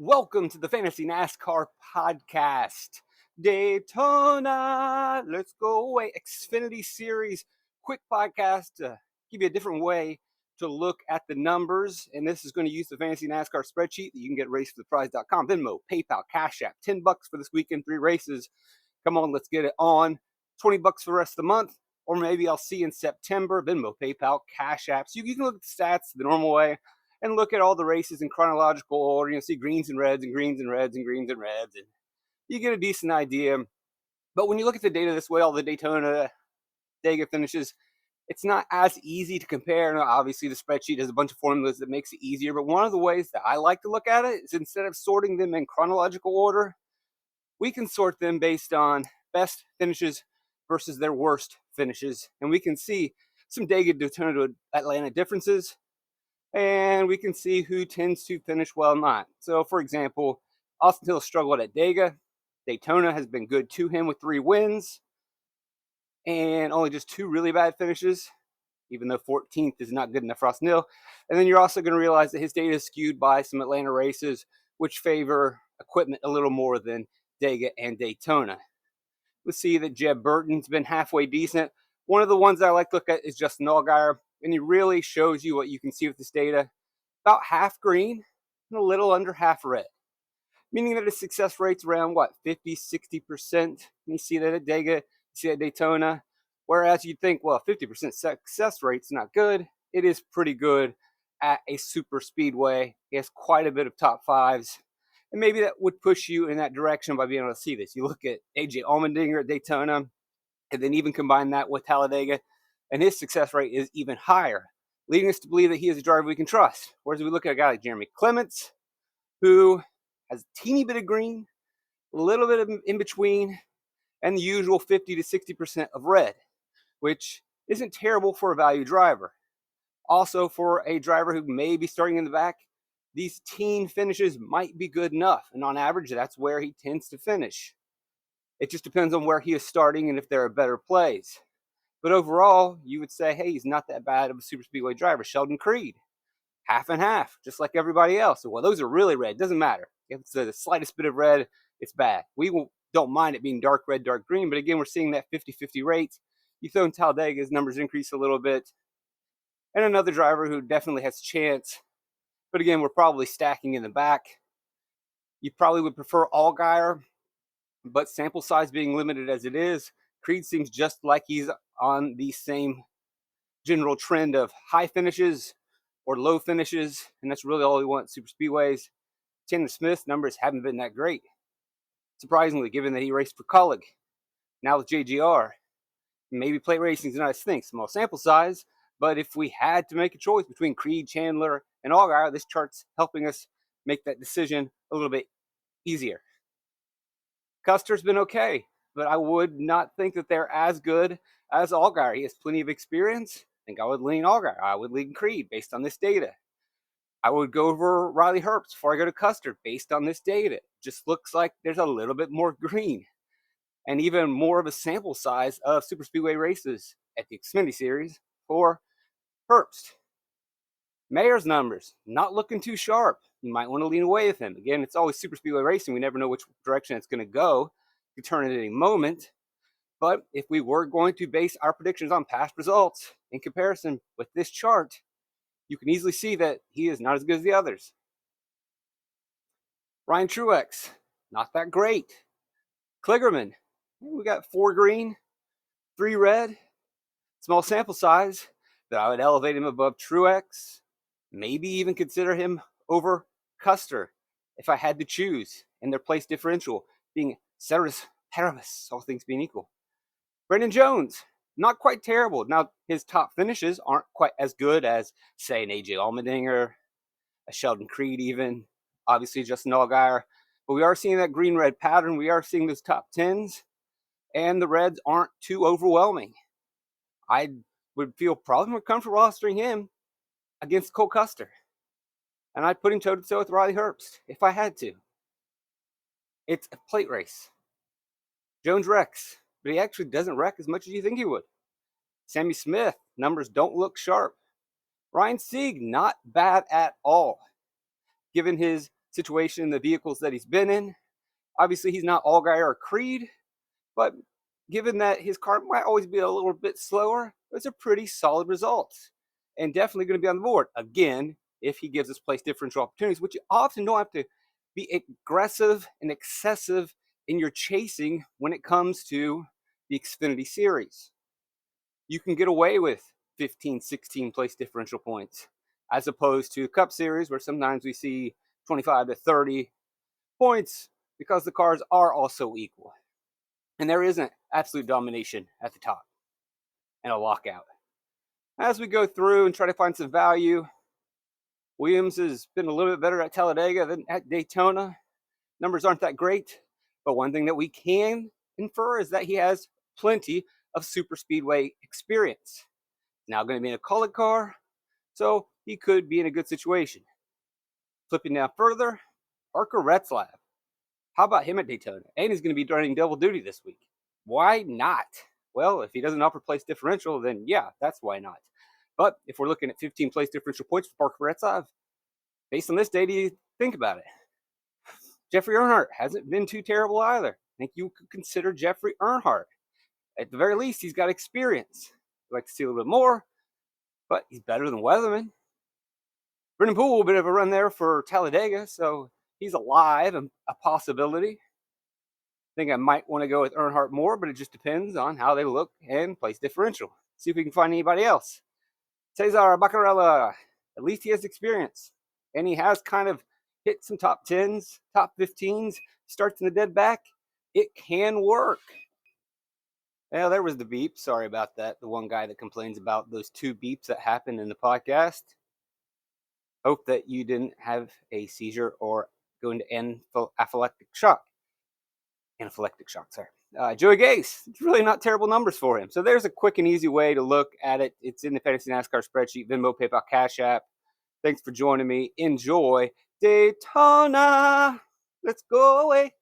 Welcome to the Fantasy NASCAR podcast. Daytona, let's go away. Xfinity series, quick podcast to give you a different way to look at the numbers. And this is going to use the Fantasy NASCAR spreadsheet that you can get at racefortheprize.com. Venmo, PayPal, Cash App, $10 for this weekend, 3 races. Come on, let's get it on. $20 for the rest of the month, or maybe I'll see you in September. Venmo, PayPal, Cash App. So you can look at the stats the normal way and look at all the races in chronological order. You'll see greens and reds and greens and reds and greens and reds, and you get a decent idea. But when you look at the data this way, all the Daytona, Dega finishes, it's not as easy to compare. Now, obviously, the spreadsheet has a bunch of formulas that makes it easier, but one of the ways that I like to look at it is instead of sorting them in chronological order, we can sort them based on best finishes versus their worst finishes, and we can see some Dega Daytona to Atlanta differences, and we can see who tends to finish well and not. So, for example, Austin Hill struggled at Dega. Daytona has been good to him with 3 wins and only just 2 really bad finishes, even though 14th is not good enough for Austin Hill. And then you're also going to realize that his data is skewed by some Atlanta races, which favor equipment a little more than Dega and Daytona. We'll see that Jeb Burton's been halfway decent. One of the ones I like to look at is Justin Allgaier, and he really shows you what you can see with this data. About half green and a little under half red, meaning that his success rate's around, 50, 60%. And you see that at Dega, you see that at Daytona. Whereas you'd think, 50% success rate's not good. It is pretty good at a super speedway. He has quite a bit of top fives. And maybe that would push you in that direction by being able to see this. You look at AJ Allmendinger at Daytona, and then even combine that with Talladega, and his success rate is even higher, leading us to believe that he is a driver we can trust. Whereas we look at a guy like Jeremy Clements, who has a teeny bit of green, a little bit of in between, and the usual 50 to 60% of red, which isn't terrible for a value driver. Also, for a driver who may be starting in the back, these teen finishes might be good enough, and on average, that's where he tends to finish. It just depends on where he is starting and if there are better plays. But overall, you would say, hey, he's not that bad of a super speedway driver. Sheldon Creed, half and half, just like everybody else. Well, those are really red. Doesn't matter. If it's the slightest bit of red, it's bad. We don't mind it being dark red, dark green, but again, we're seeing that 50-50 rate. You throw in Talladega, his numbers increase a little bit. And another driver who definitely has a chance, but again, we're probably stacking in the back. You probably would prefer Allgaier, but sample size being limited as it is, Creed seems just like he's on the same general trend of high finishes or low finishes, and that's really all we want super speedways. Chandler Smith's numbers haven't been that great, surprisingly, given that he raced for Cullig. Now with JGR, maybe plate racing is not his thing, small sample size, but if we had to make a choice between Creed, Chandler, and Allgaier, this chart's helping us make that decision a little bit easier. Custer's been okay, but I would not think that they're as good as Allgaier. He has plenty of experience. I think I would lean Allgaier. I would lean Creed based on this data. I would go over Riley Herbst before I go to Custer based on this data. Just looks like there's a little bit more green and even more of a sample size of super speedway races at the Xfinity series for Herbst. Mayer's numbers, not looking too sharp. You might want to lean away with him. Again, it's always super speedway racing. We never know which direction it's going to go. You turn it at any moment. But if we were going to base our predictions on past results in comparison with this chart, you can easily see that he is not as good as the others. Ryan Truex, not that great. Kligerman, we got 4 green, 3 red, small sample size, that I would elevate him above Truex. Maybe even consider him over Custer if I had to choose, and their place differential being ceteris paribus, all things being equal. Brendan Jones, not quite terrible. Now, his top finishes aren't quite as good as, say, an AJ Allmendinger, a Sheldon Creed even, obviously Justin Allgaier. But we are seeing that green-red pattern. We are seeing those top 10s, and the reds aren't too overwhelming. I would feel probably more comfortable rostering him against Cole Custer. And I'd put him toe-to-toe with Riley Herbst if I had to. It's a plate race. Jones wrecks, but he actually doesn't wreck as much as you think he would. Sammy Smith, numbers don't look sharp. Ryan Sieg, not bad at all, given his situation in the vehicles that he's been in. Obviously, he's not Allgaier or Creed, but given that his car might always be a little bit slower, it's a pretty solid result. And definitely going to be on the board. Again, if he gives us place differential opportunities, which you often don't have to be aggressive and excessive in your chasing when it comes to the Xfinity Series. You can get away with 15, 16 place differential points, as opposed to Cup Series, where sometimes we see 25 to 30 points because the cars are also equal. And there isn't absolute domination at the top and a lockout. As we go through and try to find some value, Williams has been a little bit better at Talladega than at Daytona. Numbers aren't that great, but one thing that we can infer is that he has plenty of super speedway experience. Now going to be in a Cullet car, so he could be in a good situation. Flipping down further, Parker Retzlaff. How about him at Daytona? And he's going to be running double duty this week. Why not? Well, if he doesn't offer place differential, then yeah, that's why not. But if we're looking at 15 place differential points for Parker Retzlaff, based on this data, think about it. Jeffrey Earnhardt hasn't been too terrible either. I think you could consider Jeffrey Earnhardt. At the very least, he's got experience. I'd like to see a little bit more, but he's better than Weatherman. Brendan Poole, a bit of a run there for Talladega, so he's alive and a possibility. I think I might want to go with Earnhardt more, but it just depends on how they look and place differential. See if we can find anybody else. Cesar Baccarella, at least he has experience. And he has kind of hit some top 10s, top 15s, starts in the dead back. It can work. Well, there was the beep. Sorry about that. The one guy that complains about those two beeps that happened in the podcast. Hope that you didn't have a seizure or go into anaphylactic shock. Joey Gase, it's really not terrible numbers for him. So there's a quick and easy way to look at it. It's in the Fantasy NASCAR spreadsheet, Venmo, PayPal, Cash App. Thanks for joining me. Enjoy Daytona. Let's go away.